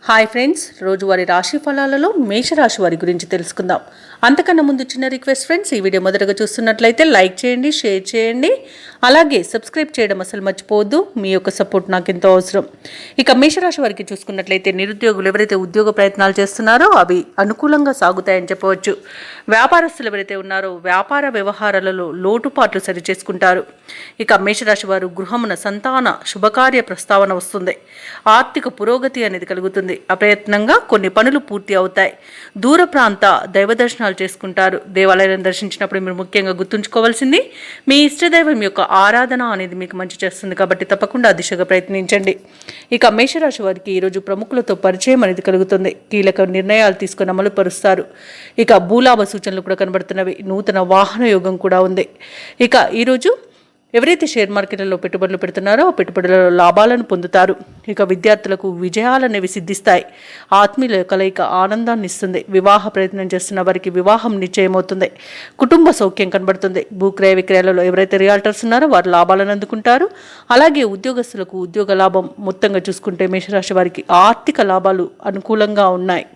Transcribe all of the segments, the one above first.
Hi friends, రోజువారీ రాశి ఫలాలలో మేషరాశి వారి గురించి తెలుసుకుందాం. అంతకన్నా ముందు చిన్న రిక్వెస్ట్ ఫ్రెండ్స్, ఈ వీడియో మొదటగా చూస్తున్నట్లయితే లైక్ చేయండి, షేర్ చేయండి, అలాగే సబ్స్క్రైబ్ చేయడం అసలు మర్చిపోవద్దు. మీ యొక్క సపోర్ట్ నాకు ఎంతో అవసరం. ఇక మేషరాశి వారికి చూసుకున్నట్లయితే నిరుద్యోగులు ఎవరైతే ఉద్యోగ ప్రయత్నాలు చేస్తున్నారో అవి అనుకూలంగా సాగుతాయని చెప్పవచ్చు. వ్యాపారస్తులు ఎవరైతే ఉన్నారో వ్యాపార వ్యవహారాలలో లోటుపాట్లు సరిచేసుకుంటారు. ఇక మేషరాశి వారు గృహమున సంతాన శుభకార్య ప్రస్తావన వస్తుంది. ఆర్థిక పురోగతి అనేది కలుగుతుంది. అప్రయత్నంగా కొన్ని పనులు పూర్తి అవుతాయి. దూర ప్రాంత దైవ దర్శనాలు చేసుకుంటారు. దేవాలయాలను దర్శించినప్పుడు మీరు ముఖ్యంగా గుర్తుంచుకోవాల్సింది మీ ఇష్టదైవం యొక్క ఆరాధన అనేది మీకు మంచి చేస్తుంది. కాబట్టి తప్పకుండా ఆ దిశగా ప్రయత్నించండి. ఇక మేషరాశి వారికి ఈరోజు ప్రముఖులతో పరిచయం అనేది కలుగుతుంది. కీలక నిర్ణయాలు తీసుకుని అమలు పరుస్తారు. ఇక భూలాభ సూచనలు కూడా కనబడుతున్నవి. నూతన వాహన యోగం కూడా ఉంది. ఇక ఈరోజు ఎవరైతే షేర్ మార్కెట్లలో పెట్టుబడులు పెడుతున్నారో ఆ పెట్టుబడులలో లాభాలను పొందుతారు. ఇక విద్యార్థులకు విజయాలనేవి సిద్ధిస్తాయి. ఆత్మీయుల కలయిక ఆనందాన్ని ఇస్తుంది. వివాహ ప్రయత్నం చేస్తున్న వారికి వివాహం నిశ్చయమవుతుంది. కుటుంబ సౌఖ్యం కనబడుతుంది. భూక్రయ విక్రయాలలో ఎవరైతే రియాల్టర్స్ ఉన్నారో వారు లాభాలను అందుకుంటారు. అలాగే ఉద్యోగస్తులకు ఉద్యోగ లాభం. మొత్తంగా చూసుకుంటే మేషరాశి వారికి ఆర్థిక లాభాలు అనుకూలంగా ఉన్నాయి.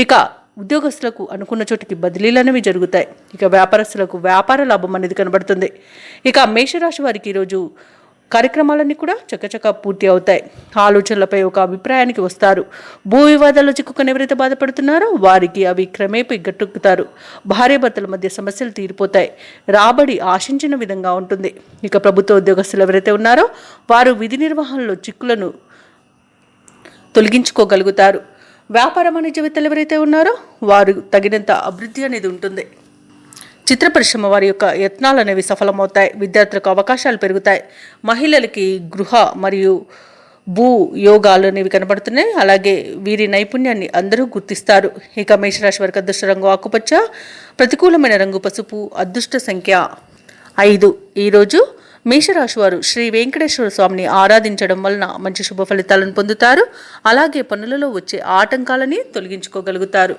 ఇక ఉద్యోగస్తులకు అనుకున్న చోటికి బదిలీలు అనేవి జరుగుతాయి. ఇక వ్యాపారస్తులకు వ్యాపార లాభం అనేది కనబడుతుంది. ఇక మేషరాశి వారికి ఈరోజు కార్యక్రమాలన్నీ కూడా చకచకా పూర్తి అవుతాయి. ఆలోచనలపై ఒక అభిప్రాయానికి వస్తారు. భూ వివాదాల్లో చిక్కుకొని ఎవరైతే బాధపడుతున్నారో వారికి అవి క్రమేపీ గట్టెక్కుతారు. భార్యాభర్తల మధ్య సమస్యలు తీరిపోతాయి. రాబడి ఆశించిన విధంగా ఉంటుంది. ఇక ప్రభుత్వ ఉద్యోగస్తులు ఎవరైతే ఉన్నారో వారు విధి నిర్వహణలో చిక్కులను తొలగించుకోగలుగుతారు. వ్యాపార వాణిజ్యవేత్తలు ఎవరైతే ఉన్నారో వారు తగినంత అభివృద్ధి అనేది ఉంటుంది. చిత్ర పరిశ్రమ వారి యొక్క యత్నాలు అనేవి సఫలమవుతాయి. విద్యార్థులకు అవకాశాలు పెరుగుతాయి. మహిళలకి గృహ మరియు భూ యోగాలు అనేవి కనబడుతున్నాయి. అలాగే వీరి నైపుణ్యాన్ని అందరూ గుర్తిస్తారు. ఇక మేషరాశి వారికి అదృష్ట రంగు ఆకుపచ్చ, ప్రతికూలమైన రంగు పసుపు, అదృష్ట సంఖ్య 5. ఈరోజు మేషరాశి వారు శ్రీ వెంకటేశ్వర స్వామిని ఆరాధించడం వలన మంచి శుభ ఫలితాలను పొందుతారు. అలాగే పనులలో వచ్చే ఆటంకాలని తొలగించుకోగలుగుతారు.